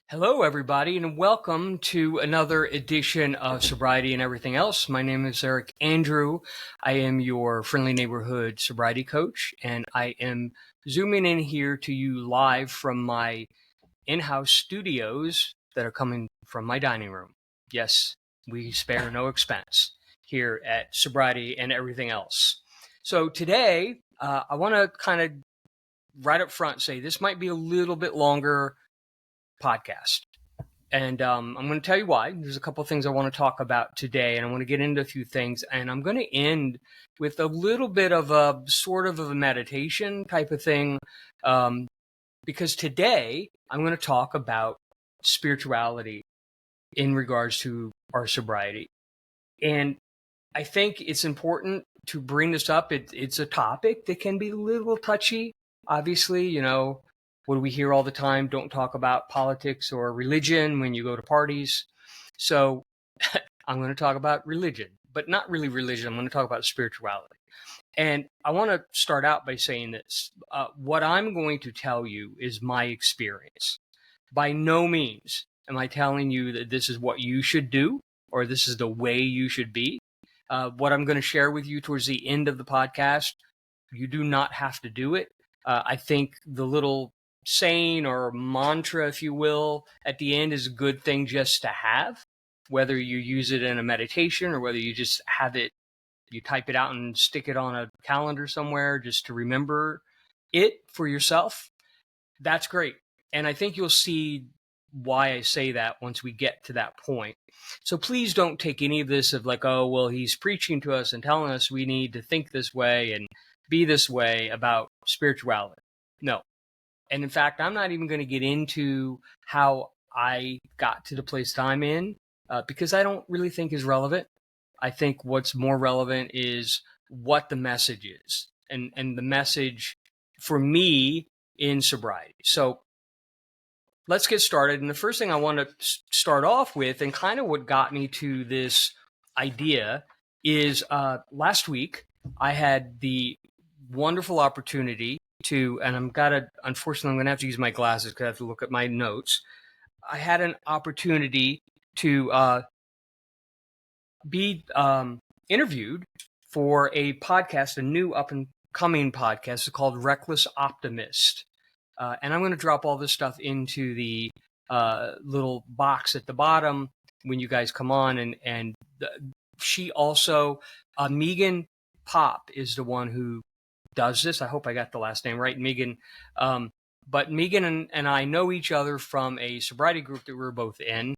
Hello, everybody, and welcome to another edition of Sobriety and Everything Else. My name is Eric Andrew. I am your friendly neighborhood sobriety coach, and I am zooming in here to you live from my in-house studios that are coming from my dining room. Yes, we spare no expense here at Sobriety and Everything Else. So today, I want to kind of right up front say this might be a little bit longer podcast. And I'm going to tell you why. There's a couple of things I want to talk about today, and I want to get into a few things. And I'm going to end with a little bit of a sort of a meditation type of thing, because today I'm going to talk about spirituality in regards to our sobriety. And I think it's important to bring this up. It's a topic that can be a little touchy. Obviously, what do we hear all the time? Don't talk about politics or religion when you go to parties. So I'm going to talk about religion, but not really religion. I'm going to talk about spirituality. And I want to start out by saying this. What I'm going to tell you is my experience. By no means am I telling you that this is what you should do or this is the way you should be. What I'm going to share with you towards the end of the podcast, you do not have to do it. I think the little saying or mantra, if you will, at the end is a good thing just to have, whether you use it in a meditation or whether you just have it, you type it out and stick it on a calendar somewhere just to remember it for yourself. That's great. And I think you'll see why I say that once we get to that point. So please don't take any of this of like, oh, well, he's preaching to us and telling us we need to think this way and be this way about spirituality. No. And in fact, I'm not even going to get into how I got to the place that I'm in because I don't really think is relevant. I think what's more relevant is what the message is and the message for me in sobriety. So let's get started. And the first thing I want to start off with, and kind of what got me to this idea, is last week I had the wonderful opportunity to, and unfortunately, I'm going to have to use my glasses because I have to look at my notes. I had an opportunity to be interviewed for a podcast, a new up and coming podcast. It's called Reckless Optimist. And I'm going to drop all this stuff into the little box at the bottom when you guys come on. And she also, Megan Popp is the one who does this. I hope I got the last name right, Megan. But Megan and I know each other from a sobriety group that we were both in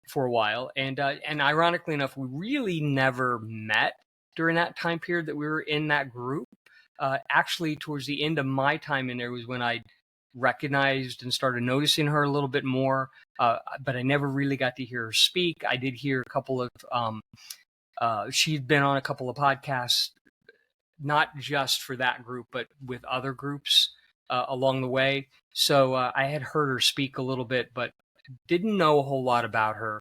for a while. And ironically enough, we really never met during that time period that we were in that group. Actually, towards the end of my time in there was when I recognized and started noticing her a little bit more, but I never really got to hear her speak. I did hear a couple of, she'd been on a couple of podcasts, not just for that group, but with other groups along the way. So I had heard her speak a little bit, but didn't know a whole lot about her.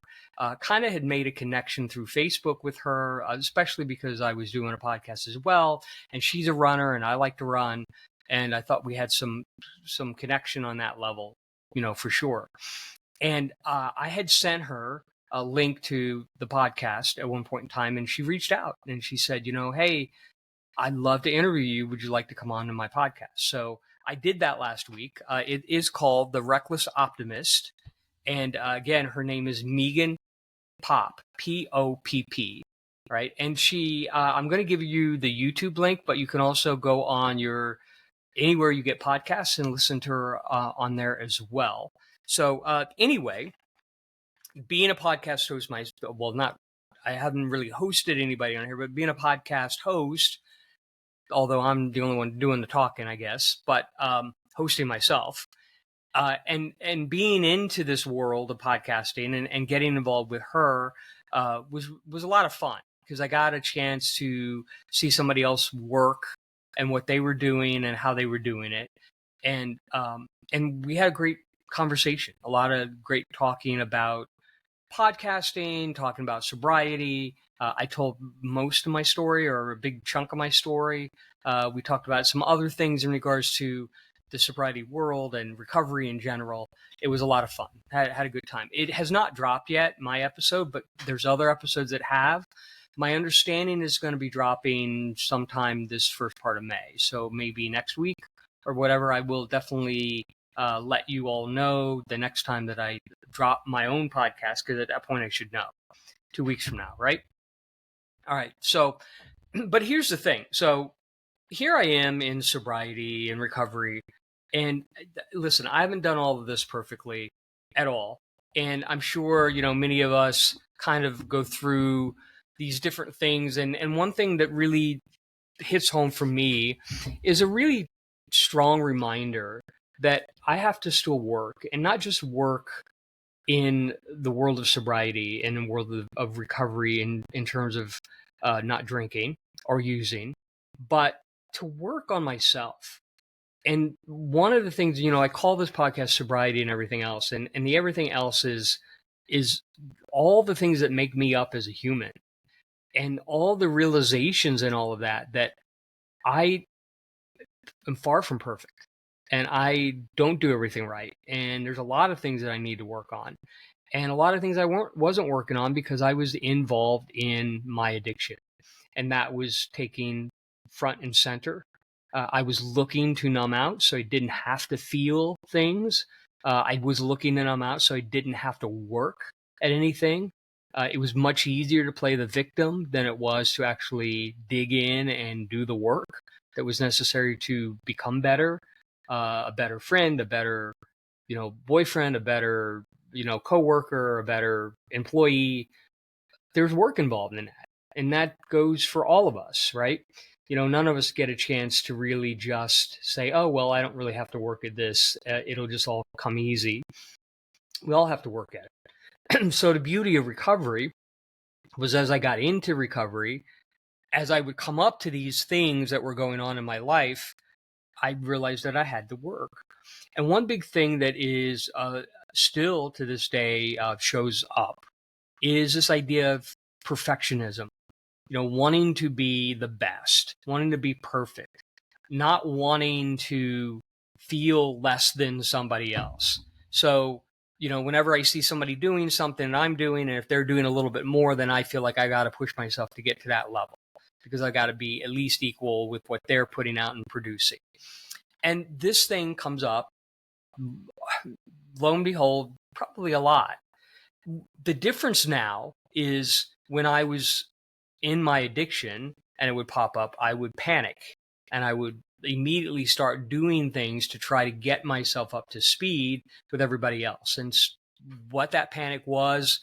Kind of had made a connection through Facebook with her, especially because I was doing a podcast as well. And she's a runner and I like to run. And I thought we had some connection on that level, for sure. And I had sent her a link to the podcast at one point in time, and she reached out and she said, hey, I'd love to interview you. Would you like to come on to my podcast? So I did that last week. It is called The Reckless Optimist. And again, her name is Megan Popp, Popp, right? And she, I'm going to give you the YouTube link, but you can also go on anywhere you get podcasts and listen to her on there as well. So anyway, being a podcast host, I haven't really hosted anybody on here, but being a podcast host, although I'm the only one doing the talking, I guess, but hosting myself and being into this world of podcasting and getting involved with her was a lot of fun because I got a chance to see somebody else work and what they were doing and how they were doing it. And we had a great conversation, a lot of great talking about podcasting, talking about sobriety. I told most of my story or a big chunk of my story. We talked about some other things in regards to the sobriety world and recovery in general. It was a lot of fun. Had a good time. It has not dropped yet, my episode, but there's other episodes that have. My understanding is going to be dropping sometime this first part of May. So maybe next week or whatever. I will definitely let you all know the next time that I drop my own podcast, because at that point I should know 2 weeks from now, right? All right. So, but here's the thing. So here I am in sobriety and recovery. And listen, I haven't done all of this perfectly at all. And I'm sure, many of us kind of go through these different things. And one thing that really hits home for me is a really strong reminder that I have to still work, and not just work in the world of sobriety and in the world of recovery in terms of not drinking or using, but to work on myself. And one of the things, I call this podcast Sobriety and Everything Else. And the everything else is all the things that make me up as a human, and all the realizations and all of that I am far from perfect. And I don't do everything right. And there's a lot of things that I need to work on. And a lot of things I wasn't working on because I was involved in my addiction. And that was taking front and center. I was looking to numb out so I didn't have to feel things. I was looking to numb out so I didn't have to work at anything. It was much easier to play the victim than it was to actually dig in and do the work that was necessary to become better, a better friend, a better, boyfriend, a better, coworker, a better employee. There's work involved in that. And that goes for all of us, right? None of us get a chance to really just say, oh, well, I don't really have to work at this. It'll just all come easy. We all have to work at it. So the beauty of recovery was, as I got into recovery, as I would come up to these things that were going on in my life, I realized that I had to work. And one big thing that is still to this day shows up is this idea of perfectionism. Wanting to be the best, wanting to be perfect, not wanting to feel less than somebody else. So, whenever I see somebody doing something and I'm doing, and if they're doing a little bit more, then I feel like I got to push myself to get to that level, because I got to be at least equal with what they're putting out and producing. And this thing comes up, lo and behold, probably a lot. The difference now is, when I was in my addiction and it would pop up, I would panic and I would immediately start doing things to try to get myself up to speed with everybody else. And what that panic was,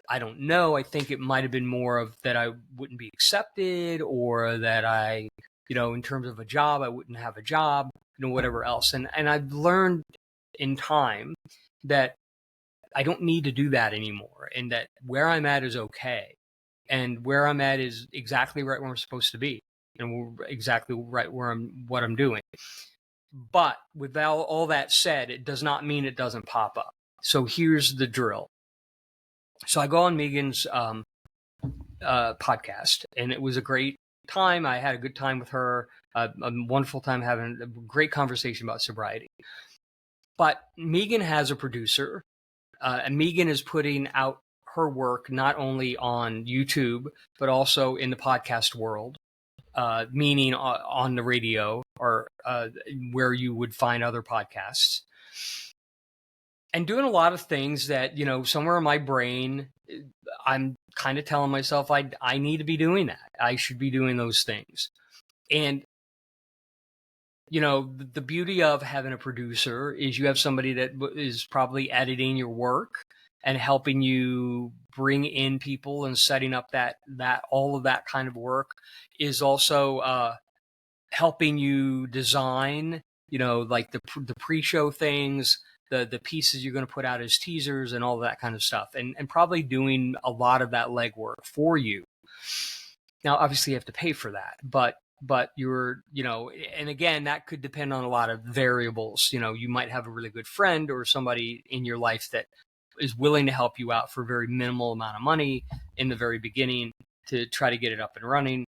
I don't know. I think it might have been more of that I wouldn't be accepted, or that I, in terms of a job, I wouldn't have a job, whatever else. And I've learned in time that I don't need to do that anymore, and that where I'm at is okay. And where I'm at is exactly right where I'm supposed to be, and exactly right where what I'm doing. But without all that said, it does not mean it doesn't pop up. So here's the drill. So I go on Megan's podcast, and it was a great time. I had a good time with her, a wonderful time having a great conversation about sobriety. But Megan has a producer, and Megan is putting out her work not only on YouTube, but also in the podcast world, meaning on the radio, or where you would find other podcasts. And doing a lot of things that, somewhere in my brain, I'm kind of telling myself I need to be doing that. I should be doing those things. And, the beauty of having a producer is you have somebody that is probably editing your work and helping you bring in people and setting up that all of that kind of work, is also helping you design, like the pre-show things, the pieces you're going to put out as teasers and all that kind of stuff, and probably doing a lot of that legwork for you. Now, obviously you have to pay for that, but you're, and again, that could depend on a lot of variables. You might have a really good friend or somebody in your life that is willing to help you out for a very minimal amount of money in the very beginning to try to get it up and running.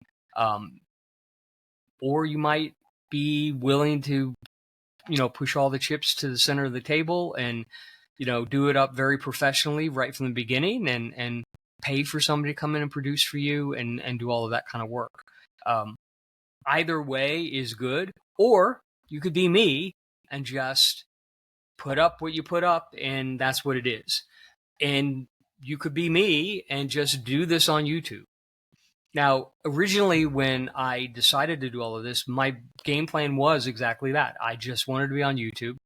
Or you might be willing to push all the chips to the center of the table and, do it up very professionally right from the beginning and pay for somebody to come in and produce for you and do all of that kind of work. Either way is good, or you could be me and just put up what you put up, and that's what it is. And you could be me and just do this on YouTube. Now, originally, when I decided to do all of this, my game plan was exactly that. I just wanted to be on YouTube.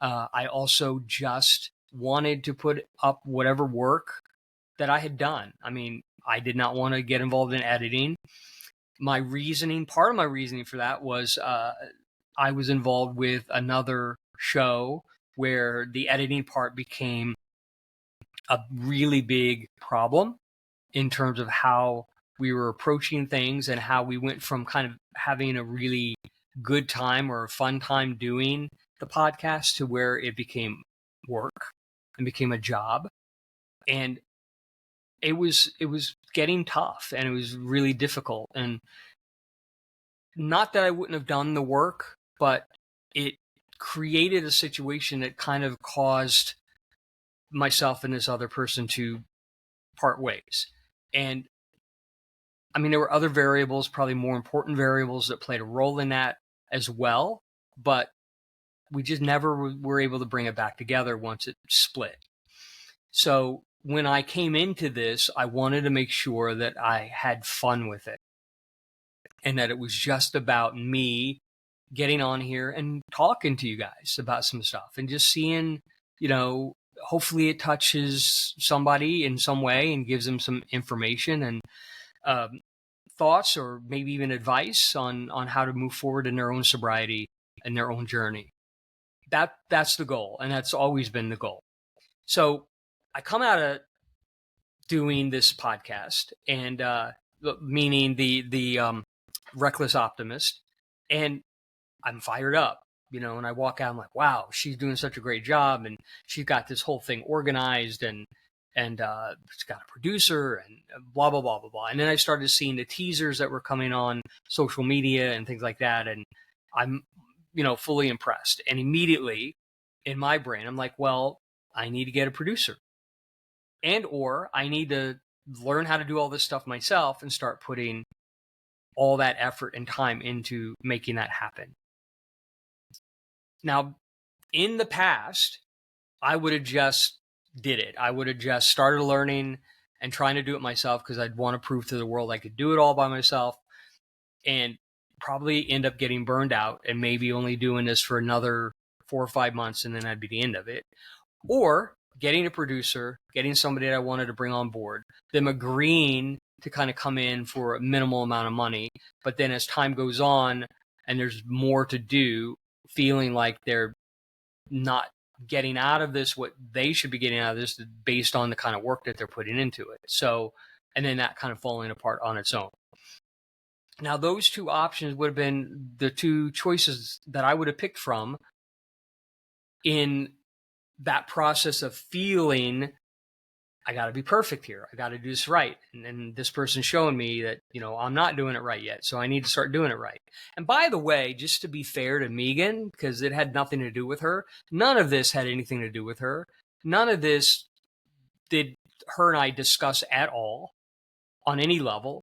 I also just wanted to put up whatever work that I had done. I mean, I did not want to get involved in editing. Part of my reasoning for that was I was involved with another show where the editing part became a really big problem in terms of how we were approaching things and how we went from kind of having a really good time or a fun time doing the podcast to where it became work and became a job. And it was getting tough, and it was really difficult. And not that I wouldn't have done the work, but it created a situation that kind of caused myself and this other person to part ways. And I mean, there were other variables, probably more important variables that played a role in that as well, but we just never were able to bring it back together once it split. So when I came into this, I wanted to make sure that I had fun with it and that it was just about me getting on here and talking to you guys about some stuff and just seeing, hopefully it touches somebody in some way and gives them some information and thoughts or maybe even advice on how to move forward in their own sobriety and their own journey. That's the goal, and that's always been the goal. So I come out of doing this podcast, and meaning the Reckless Optimist, and I'm fired up, and I walk out, I'm like, wow, she's doing such a great job, and she's got this whole thing organized, and she's got a producer, and blah, blah, blah, blah, blah. And then I started seeing the teasers that were coming on social media and things like that, and I'm, fully impressed. And immediately in my brain, I'm like, well, I need to get a producer, or I need to learn how to do all this stuff myself and start putting all that effort and time into making that happen. Now, in the past, I would have just did it. I would have just started learning and trying to do it myself because I'd want to prove to the world I could do it all by myself, and probably end up getting burned out and maybe only doing this for another 4 or 5 months, and then that'd be the end of it. Or getting a producer, getting somebody that I wanted to bring on board, them agreeing to kind of come in for a minimal amount of money. But then as time goes on and there's more to do, feeling like they're not getting out of this what they should be getting out of this based on the kind of work that they're putting into it. So, and then that kind of falling apart on its own. Now, those two options would have been the two choices that I would have picked from in that process of feeling I got to be perfect here. I got to do this right. And then this person's showing me that, I'm not doing it right yet. So I need to start doing it right. And by the way, just to be fair to Megan, because it had nothing to do with her, none of this had anything to do with her. None of this did her and I discuss at all on any level.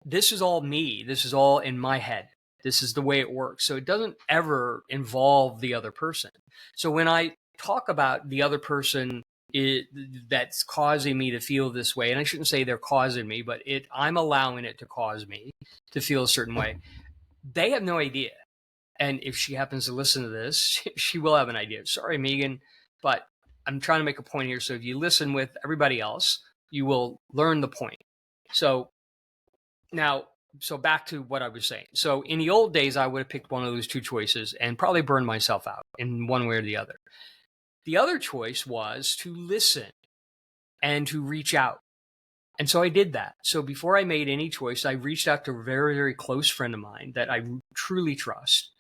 This is all me. This is all in my head. This is the way it works. So it doesn't ever involve the other person. So when I talk about the other person that's causing me to feel this way, and I shouldn't say they're causing me, but I'm allowing it to cause me to feel a certain way. They have no idea. And if she happens to listen to this, she will have an idea. Sorry, Megan, but I'm trying to make a point here. So if you listen with everybody else, you will learn the point. So back to what I was saying. So in the old days, I would have picked one of those two choices and probably burned myself out in one way or the other. The other choice was to listen and to reach out. And so I did that. So before I made any choice, I reached out to a very, very close friend of mine that I truly trust.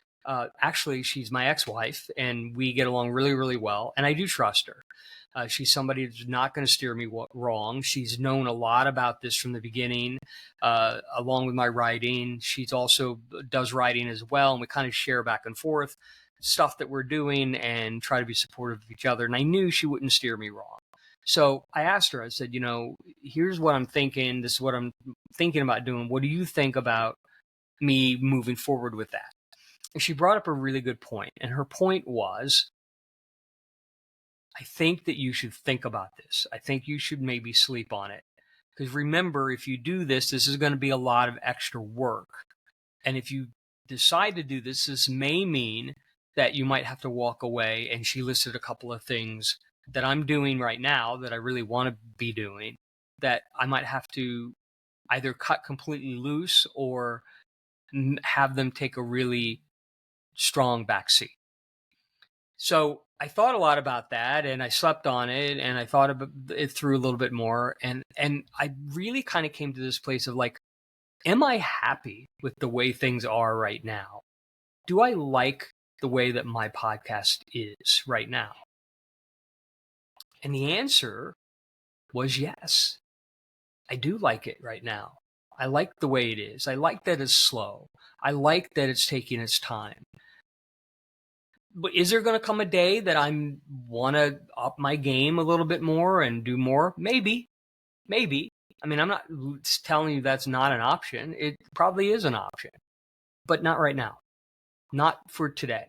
Actually, she's my ex-wife, and we get along really, really well. And I do trust her. She's somebody who's not going to steer me wrong. She's known a lot about this from the beginning, along with my writing. She's also does writing as well, and we kind of share back and forth. stuff that we're doing and try to be supportive of each other. And I knew she wouldn't steer me wrong. So I asked her, I said, here's what I'm thinking. This is what I'm thinking about doing. What do you think about me moving forward with that? And she brought up a really good point. And her point was, I think that you should think about this. I think you should maybe sleep on it. Because remember, if you do this, this is going to be a lot of extra work. And if you decide to do this, this may mean that you might have to walk away. And she listed a couple of things that I'm doing right now that I really want to be doing, that I might have to either cut completely loose or have them take a really strong backseat. So I thought a lot about that, and I slept on it, and I thought about it through a little bit more. And I really kind of came to this place of like, am I happy with the way things are right now? Do I like the way that my podcast is right now? And the answer was yes. I do like it right now. I like the way it is. I like that it's slow. I like that it's taking its time. But is there going to come a day that I want to up my game a little bit more and do more? Maybe. I mean, I'm not telling you that's not an option. It probably is an option, but not right now. Not for today.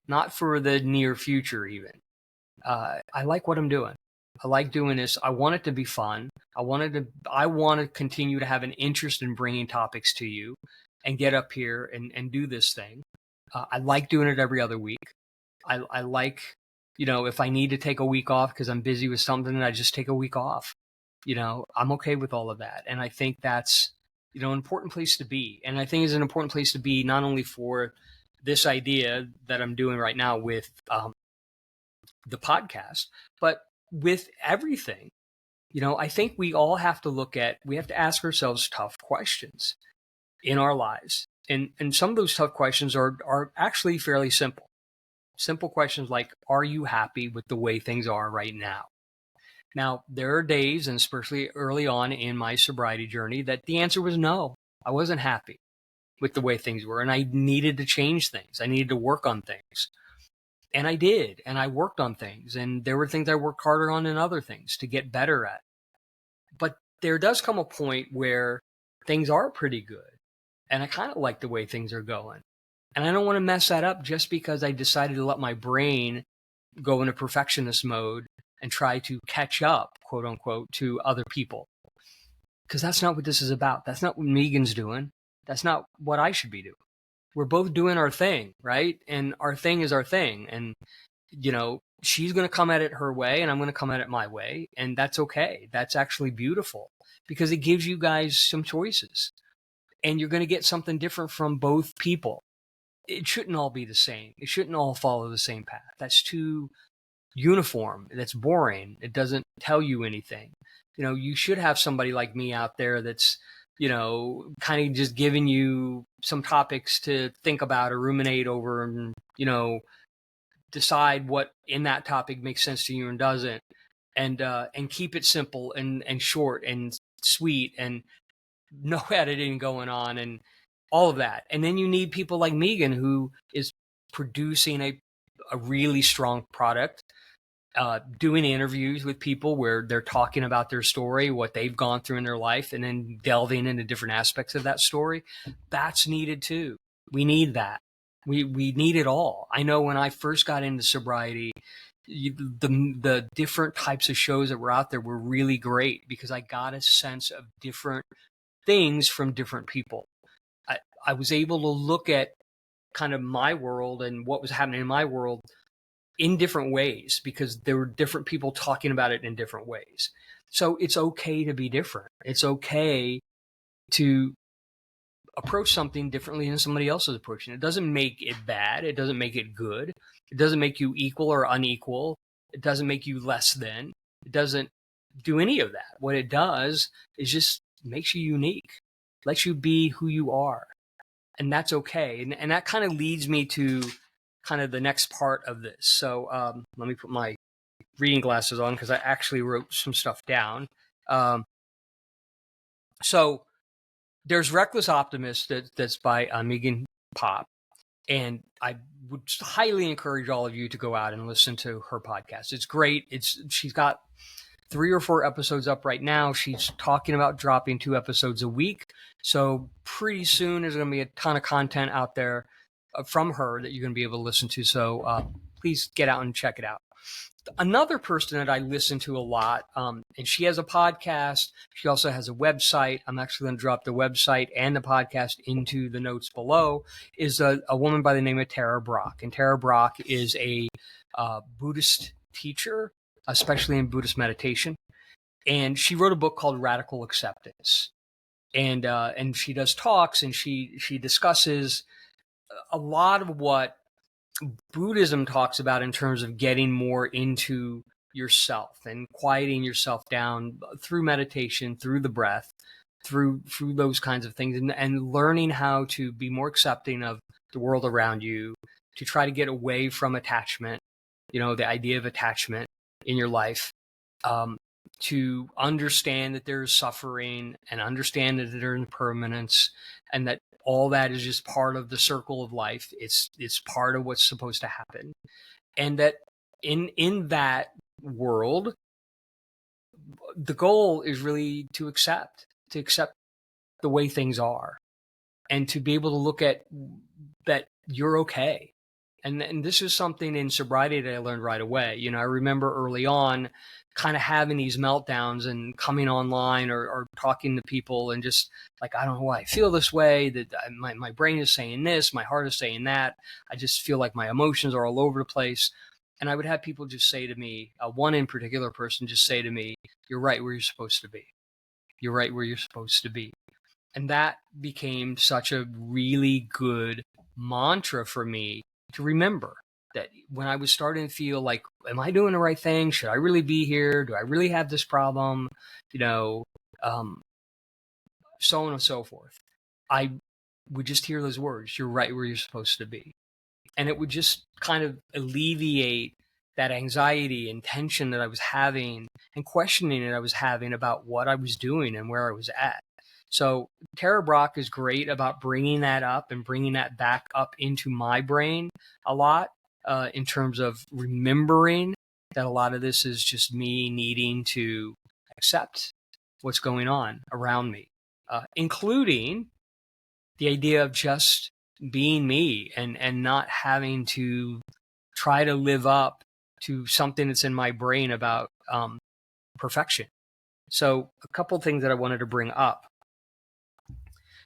Not for the near future even. I like what I'm doing. I like doing this. I want it to be fun. I want to continue to have an interest in bringing topics to you and get up here and do this thing. I like doing it every other week. I like, if I need to take a week off because I'm busy with something, I just take a week off. I'm okay with all of that. And I think that's, an important place to be. And I think it's an important place to be not only for this idea that I'm doing right now with the podcast, but with everything. I think we all have to we have to ask ourselves tough questions in our lives. And some of those tough questions are actually fairly simple. Simple questions like, are you happy with the way things are right now? Now, there are days, and especially early on in my sobriety journey, that the answer was no. I wasn't happy with the way things were, and I needed to change things. I needed to work on things. And I did, and I worked on things, and there were things I worked harder on than other things to get better at. But there does come a point where things are pretty good, and I kind of like the way things are going. And I don't want to mess that up just because I decided to let my brain go into perfectionist mode and try to catch up, quote unquote, to other people. Because that's not what this is about. That's not what Megan's doing. That's not what I should be doing. We're both doing our thing, right? And our thing is our thing. And, she's going to come at it her way and I'm going to come at it my way. And that's okay. That's actually beautiful because it gives you guys some choices. And you're going to get something different from both people. It shouldn't all be the same. It shouldn't all follow the same path. That's too uniform. That's boring. It doesn't tell you anything. You should have somebody like me out there that's, kind of just giving you some topics to think about or ruminate over and, decide what in that topic makes sense to you and doesn't. And keep it simple and short and sweet and no editing going on and all of that. And then you need people like Megan, who is producing a really strong product, doing interviews with people where they're talking about their story, what they've gone through in their life, and then delving into different aspects of that story. That's needed too. We need that. We need it all. I know when I first got into sobriety, the different types of shows that were out there were really great because I got a sense of different things from different people. I was able to look at kind of my world and what was happening in my world in different ways because there were different people talking about it in different ways. So it's okay to be different. It's okay to approach something differently than somebody else is approaching. It doesn't make it bad. It doesn't make it good. It doesn't make you equal or unequal. It doesn't make you less than. It doesn't do any of that. What it does is just makes you unique, lets you be who you are. And that's okay. And that kind of leads me to kind of the next part of this. So let me put my reading glasses on because I actually wrote some stuff down. So there's Reckless Optimist that's by Megan Popp. And I would highly encourage all of you to go out and listen to her podcast. It's great. She's got 3 or 4 episodes up right now. She's talking about dropping 2 episodes a week. So pretty soon there's going to be a ton of content out there from her that you're going to be able to listen to. So please get out and check it out. Another person that I listen to a lot, and she has a podcast. She also has a website. I'm actually going to drop the website and the podcast into the notes below, is a woman by the name of Tara Brach. And Tara Brach is a Buddhist teacher, especially in Buddhist meditation. And she wrote a book called Radical Acceptance. And she does talks, and she discusses a lot of what Buddhism talks about in terms of getting more into yourself and quieting yourself down through meditation, through the breath, through those kinds of things, and learning how to be more accepting of the world around you, to try to get away from attachment, the idea of attachment in your life, to understand that there is suffering and understand that there is impermanence, and that all that is just part of the circle of life. It's part of what's supposed to happen. And that in that world, the goal is really to accept the way things are, and to be able to look at that you're okay. And this is something in sobriety that I learned right away. I remember early on kind of having these meltdowns and coming online or talking to people and just like, I don't know why I feel this way, that my brain is saying this, my heart is saying that. I just feel like my emotions are all over the place. And I would have people just say to me, one in particular person just say to me, "You're right where you're supposed to be. You're right where you're supposed to be." And that became such a really good mantra for me to remember, that when I was starting to feel like, am I doing the right thing? Should I really be here? Do I really have this problem? So on and so forth. I would just hear those words, "You're right where you're supposed to be." And it would just kind of alleviate that anxiety and tension that I was having and questioning that I was having about what I was doing and where I was at. So Tara Brach is great about bringing that up and bringing that back up into my brain a lot, in terms of remembering that a lot of this is just me needing to accept what's going on around me, including the idea of just being me and not having to try to live up to something that's in my brain about perfection. So a couple things that I wanted to bring up.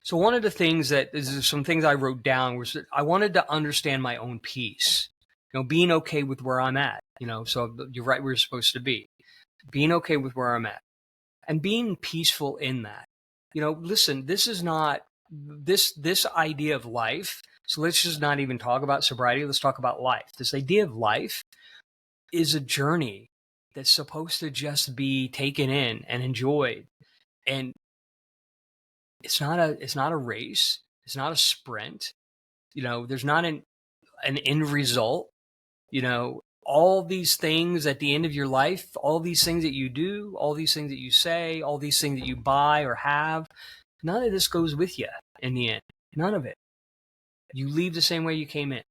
So one of the things some things I wrote down was that I wanted to understand my own peace, being okay with where I'm at, so you're right where you're supposed to be, being okay with where I'm at and being peaceful in that. Listen, this is not this idea of life. So let's just not even talk about sobriety. Let's talk about life. This idea of life is a journey that's supposed to just be taken in and enjoyed. And it's not a race. It's not a sprint. There's not an end result. All these things at the end of your life, all these things that you do, all these things that you say, all these things that you buy or have, none of this goes with you in the end. None of it. You leave the same way you came in.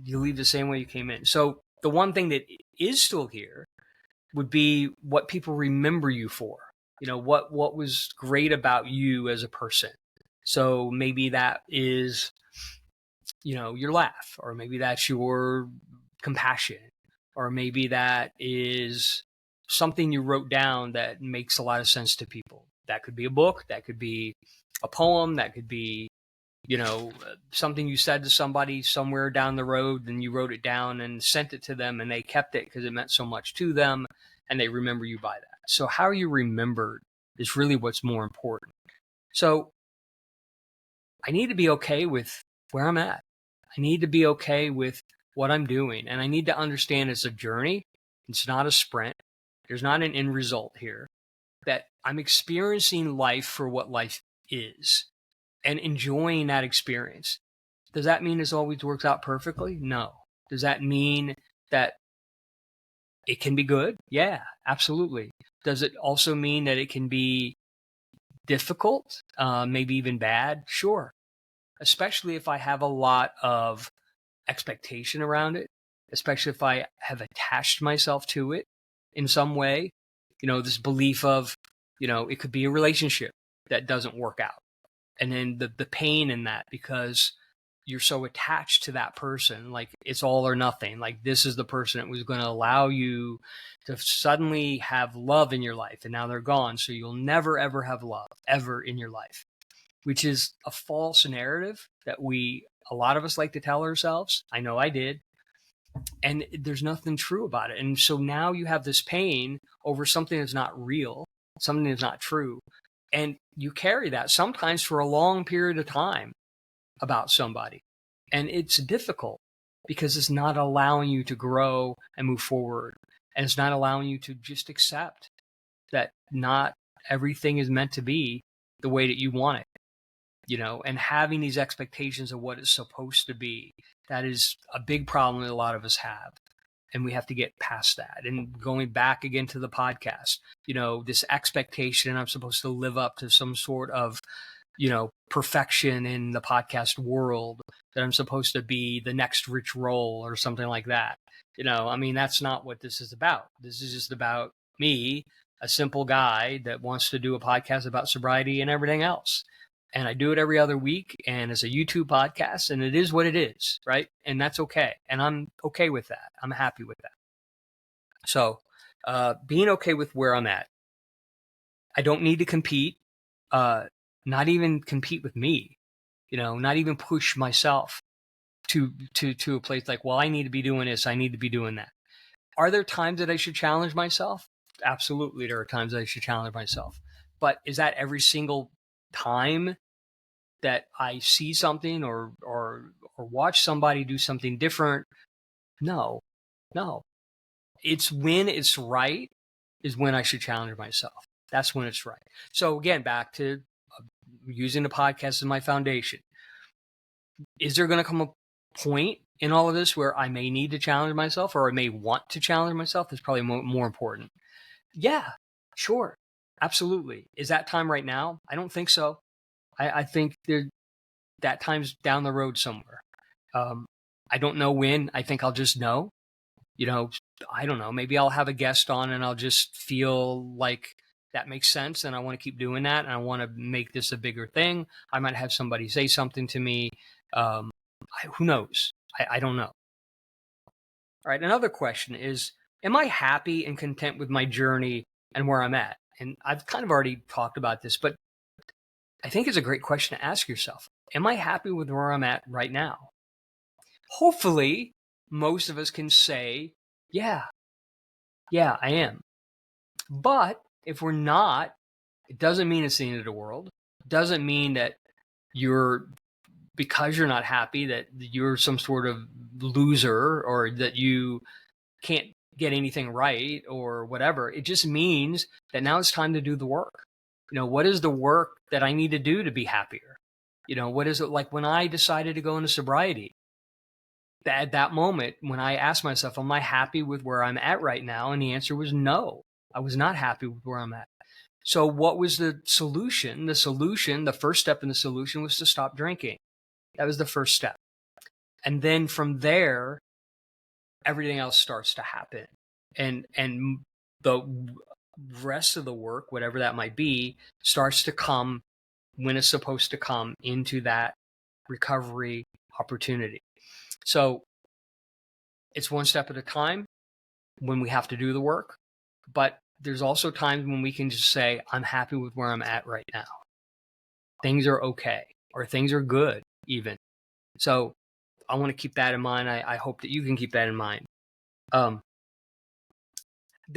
You leave the same way you came in. So the one thing that is still here would be what people remember you for. What was great about you as a person. So maybe that is, your laugh, or maybe that's your compassion, or maybe that is something you wrote down that makes a lot of sense to people. That could be a book, that could be a poem, that could be, something you said to somebody somewhere down the road, and you wrote it down and sent it to them, and they kept it because it meant so much to them, and they remember you by that. So how you remembered is really what's more important. So I need to be okay with where I'm at. I need to be okay with what I'm doing, and I need to understand it's a journey. It's not a sprint. There's not an end result here. That I'm experiencing life for what life is and enjoying that experience. Does that mean this always works out perfectly? No. Does that mean that it can be good? Yeah, absolutely. Does it also mean that it can be difficult, maybe even bad? Sure. especially if I have a lot of expectation around it, especially if I have attached myself to it in some way, this belief of, it could be a relationship that doesn't work out. And then the pain in that, because you're so attached to that person, like it's all or nothing. Like this is the person that was going to allow you to suddenly have love in your life, and now they're gone. So you'll never, ever have love ever in your life, which is a false narrative that a lot of us like to tell ourselves. I know I did. And there's nothing true about it. And so now you have this pain over something that's not real, something that's not true. And you carry that sometimes for a long period of time about somebody. And it's difficult because it's not allowing you to grow and move forward. And it's not allowing you to just accept that not everything is meant to be the way that you want it. And having these expectations of what it's supposed to be, that is a big problem that a lot of us have. And we have to get past that. And going back again to the podcast, this expectation, I'm supposed to live up to some sort of, perfection in the podcast world, that I'm supposed to be the next Rich Roll or something like that. That's not what this is about. This is just about me, a simple guy that wants to do a podcast about sobriety and everything else. And I do it every other week, and it's a YouTube podcast, and it is what it is, right? And that's okay. And I'm okay with that. I'm happy with that. So being okay with where I'm at. I don't need to compete, not even compete with me, not even push myself to a place like, well, I need to be doing this, I need to be doing that. Are there times that I should challenge myself? Absolutely, there are times that I should challenge myself. But is that every single time that I see something or watch somebody do something different? No. It's when it's right is when I should challenge myself. That's when it's right. So again, back to using the podcast as my foundation. Is there going to come a point in all of this where I may need to challenge myself, or I may want to challenge myself? That's probably more important. Yeah, sure. Absolutely. Is that time right now? I don't think so. I think that time's down the road somewhere. I don't know when. I think I'll just know. I don't know. Maybe I'll have a guest on and I'll just feel like that makes sense, and I want to keep doing that, and I want to make this a bigger thing. I might have somebody say something to me. Who knows? I don't know. All right. Another question is, am I happy and content with my journey and where I'm at? And I've kind of already talked about this, but I think it's a great question to ask yourself. Am I happy with where I'm at right now? Hopefully, most of us can say, yeah, I am. But if we're not, it doesn't mean it's the end of the world. It doesn't mean that because you're not happy, that you're some sort of loser, or that you can't get anything right or whatever. It just means that now it's time to do the work. What is the work that I need to do to be happier? What is it like when I decided to go into sobriety? At that moment, when I asked myself, am I happy with where I'm at right now? And the answer was no, I was not happy with where I'm at. So what was the solution? The first step in the solution was to stop drinking. That was the first step. And then from there, everything else starts to happen. And the rest of the work, whatever that might be, starts to come when it's supposed to come into that recovery opportunity. So it's one step at a time when we have to do the work, but there's also times when we can just say, I'm happy with where I'm at right now. Things are okay, or things are good even. So I want to keep that in mind. I hope that you can keep that in mind. The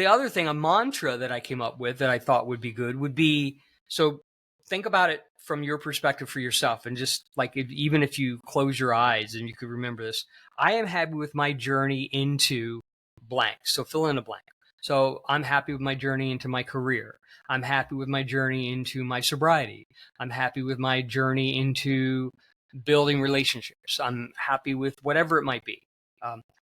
other thing, a mantra that I came up with that I thought would be good would be, so think about it from your perspective for yourself, and just like, even if you close your eyes and you could remember this, I am happy with my journey into blank. So fill in a blank. So I'm happy with my journey into my career. I'm happy with my journey into my sobriety. I'm happy with my journey into building relationships. I'm happy with whatever it might be.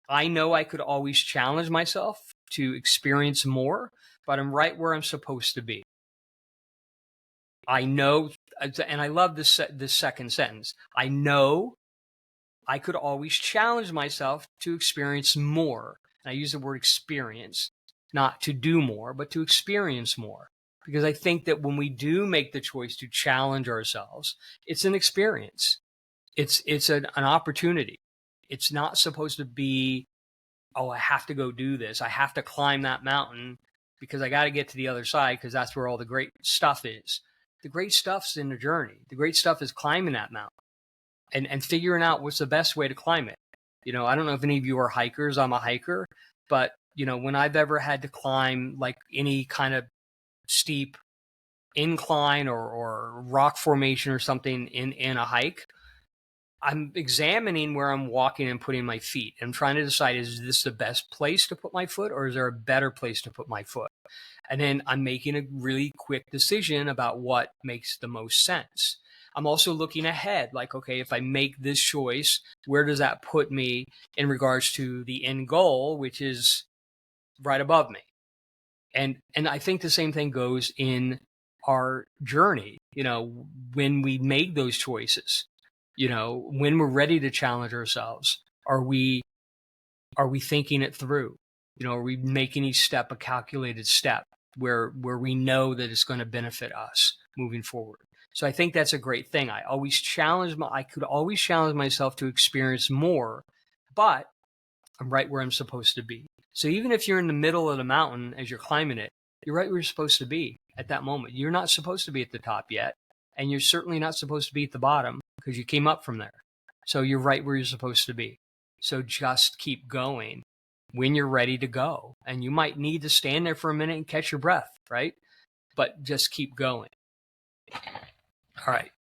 I know I could always challenge myself to experience more, but I'm right where I'm supposed to be. I know and I love this second sentence. I know I could always challenge myself to experience more. And I use the word experience, not to do more, but to experience more. Because I think that when we do make the choice to challenge ourselves, it's an experience. It's an opportunity. It's not supposed to be, oh, I have to go do this. I have to climb that mountain because I got to get to the other side because that's where all the great stuff is. The great stuff's in the journey. The great stuff is climbing that mountain and figuring out what's the best way to climb it. I don't know if any of you are hikers. I'm a hiker, but when I've ever had to climb like any kind of steep incline or rock formation or something in a hike, I'm examining where I'm walking and putting my feet. I'm trying to decide, is this the best place to put my foot or is there a better place to put my foot? And then I'm making a really quick decision about what makes the most sense. I'm also looking ahead, like, okay, if I make this choice, where does that put me in regards to the end goal, which is right above me? And I think the same thing goes in our journey, when we make those choices, when we're ready to challenge ourselves, are we thinking it through? Are we making each step a calculated step where we know that it's going to benefit us moving forward? So I think that's a great thing. I could always challenge myself to experience more, but I'm right where I'm supposed to be. So even if you're in the middle of the mountain as you're climbing it, you're right where you're supposed to be at that moment. You're not supposed to be at the top yet, and you're certainly not supposed to be at the bottom because you came up from there. So you're right where you're supposed to be. So just keep going when you're ready to go. And you might need to stand there for a minute and catch your breath, right? But just keep going. All right.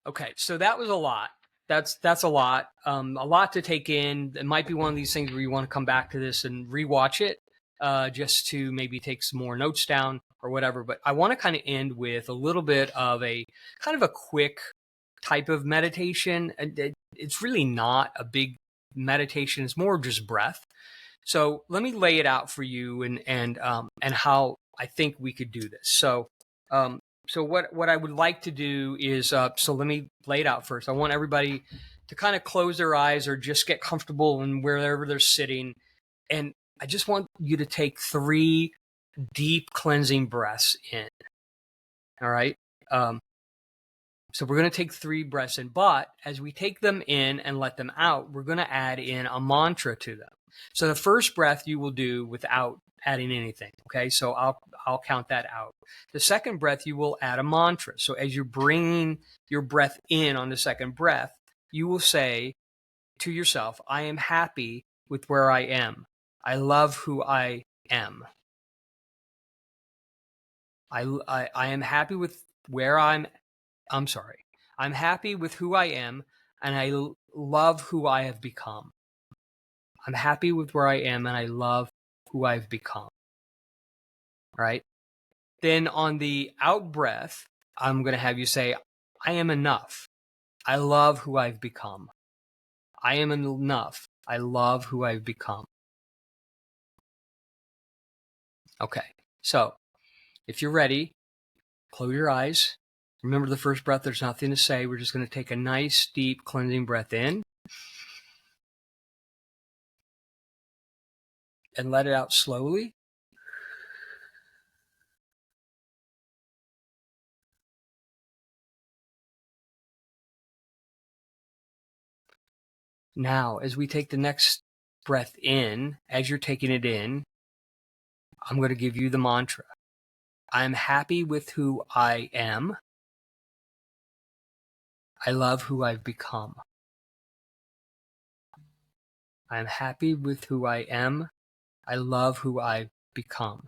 Okay, so that was a lot. That's a lot. A lot to take in. It might be one of these things where you want to come back to this and rewatch it, just to maybe take some more notes down or whatever. But I want to kind of end with a little bit of a kind of a quick type of meditation. It's really not a big meditation. It's more just breath. So let me lay it out for you and how I think we could do this. So what I would like to do is, so let me lay it out first. I want everybody to kind of close their eyes or just get comfortable in wherever they're sitting. And I just want you to take 3 deep cleansing breaths in. All right. So we're going to take 3 breaths in, but as we take them in and let them out, we're going to add in a mantra to them. So the first breath you will do without adding anything. Okay. So I'll count that out. The second breath, you will add a mantra. So as you're bringing your breath in on the second breath, you will say to yourself, I am happy with where I am. I love who I am. I am happy with where I'm sorry. I'm happy with who I am, and I love who I have become. I'm happy with where I am, and I love who I've become. All right. Then on the out breath, I'm going to have you say, I am enough. I love who I've become. I am enough. I love who I've become. Okay. So if you're ready, close your eyes. Remember the first breath, there's nothing to say. We're just going to take a nice, deep, cleansing breath in and let it out slowly. Now, as we take the next breath in, as you're taking it in, I'm going to give you the mantra. I'm happy with who I am. I love who I've become. I'm happy with who I am. I love who I've become.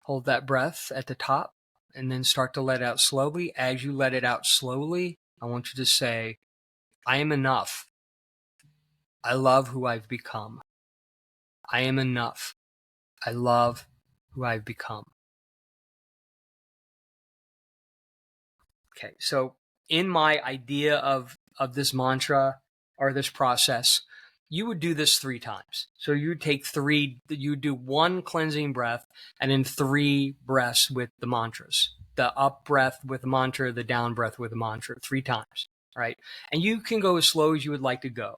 Hold that breath at the top and then start to let out slowly. As you let it out slowly, I want you to say, I am enough. I love who I've become. I am enough. I love who I've become. Okay, so in my idea of this mantra or this process, you would do this 3 times. So you would take 3, you would do 1 cleansing breath and then 3 breaths with the mantras. The up breath with the mantra, the down breath with the mantra, 3 times, right? And you can go as slow as you would like to go.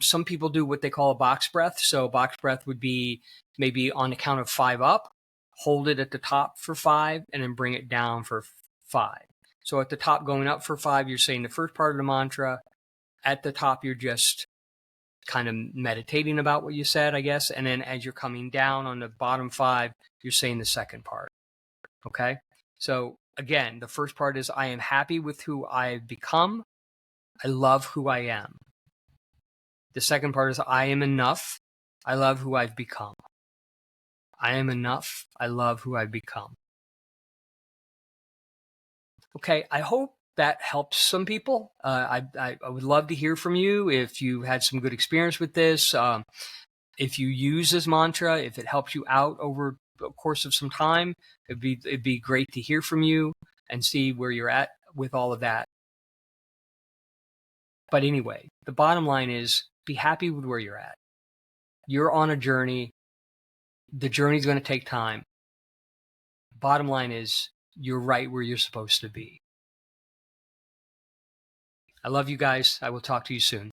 Some people do what they call a box breath. So box breath would be maybe on the count of 5 up, hold it at the top for 5, and then bring it down for 5. So at the top going up for 5, you're saying the first part of the mantra. At the top, you're just kind of meditating about what you said, I guess. And then as you're coming down on the bottom 5, you're saying the second part. Okay. So again, the first part is I am happy with who I've become. I love who I am. The second part is I am enough. I love who I've become. I am enough. I love who I've become. Okay. I hope that helps some people. I would love to hear from you if you had some good experience with this. If you use this mantra, if it helps you out over the course of some time, it'd be great to hear from you and see where you're at with all of that. But anyway, the bottom line is be happy with where you're at. You're on a journey. The journey's going to take time. Bottom line is you're right where you're supposed to be. I love you guys. I will talk to you soon.